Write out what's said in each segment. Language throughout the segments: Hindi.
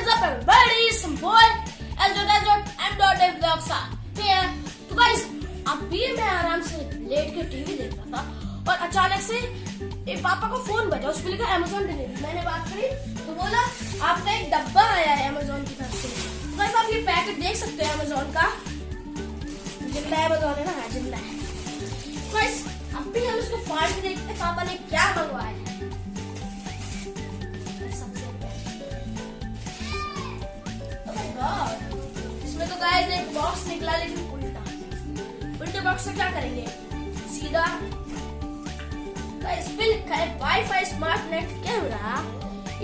is up everybody? Some boy S.S.M.A तो गाइस अभी मैं आराम से लेट के टीवी देख रहा था और अचानक से पापा को फोन बजा, उसमें लिखा अमेज़न डिलीवरी। मैंने बात करी तो बोला आपका एक डब्बा आया है अमेज़न की तरफ से। तो गाइस आप ये पैकेट देख सकते हैं अमेज़न का, जिंदा अमेज़न है ना, हाँ जिंदा है। गाइस अभी हम इसको फाड़ के देखते हैं पापा ने क्या मंगवाया है। इसमें तो गाइस एक बॉक्स निकला लेकिन उल्टे बॉक्स से क्या करेंगे, सीधा इस पे लिखा है wifi smart net camera,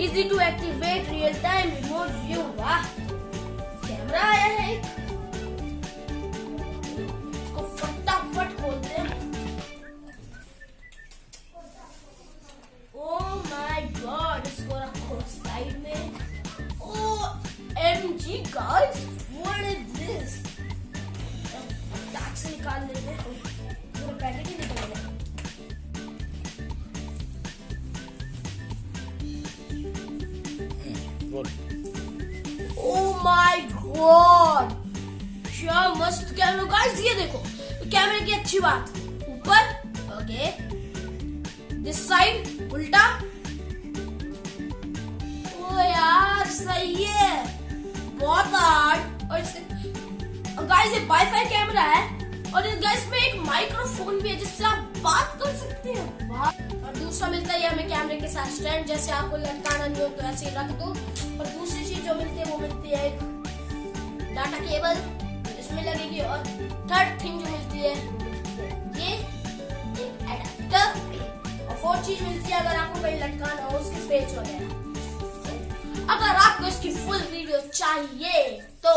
easy to activate real time remote view. वाह, कैमरा आया है, इसको फटाफट खोलते हैं। ओह माय गॉड, इसको रखो साइड में। OMG guys, what is this? से निकाल लेते हैं, पूरा पैकेट ही निकल गया। Oh my God, क्या मस्त कैमरा गाइस। ये देखो कैमरे की अच्छी बात, ऊपर ओके, दिस साइड उल्टा। ओ यार सही है, बहुत हार्ड। और गाइस ये वाईफाई कैमरा है और गाइस में एक माइक्रोफोन भी है जिससे आप बात कर सकते हैं। और दूसरा मिलता है हमें कैमरे के साथ स्टैंड, जैसे आपको लटकाना नहीं हो तो ऐसे ही रख दो। और दूसरी चीज जो मिलती है वो मिलती है एक डाटा केबल इसमें लगेगी, और थर्ड थिंग जो मिलती है ये एक एडाप्टर, और फोर्थ चीज मिलती है अगर आपको कहीं लटकाना हो उसके पेच वगैरह। अगर आपको इसकी फुल वीडियो चाहिए तो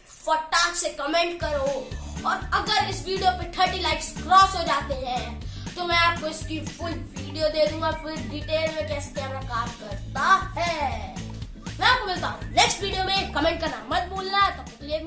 फटाक से कमेंट करो, और अगर इस वीडियो पे 30 लाइक्स क्रॉस हो जाते हैं तो मैं आपको इसकी फुल वीडियो दे दूंगा, फुल डिटेल में कैसे कैमरा काम करता है। मैं आपको मिलता हूँ नेक्स्ट वीडियो में, कमेंट करना मत भूलना। तब तक के लिए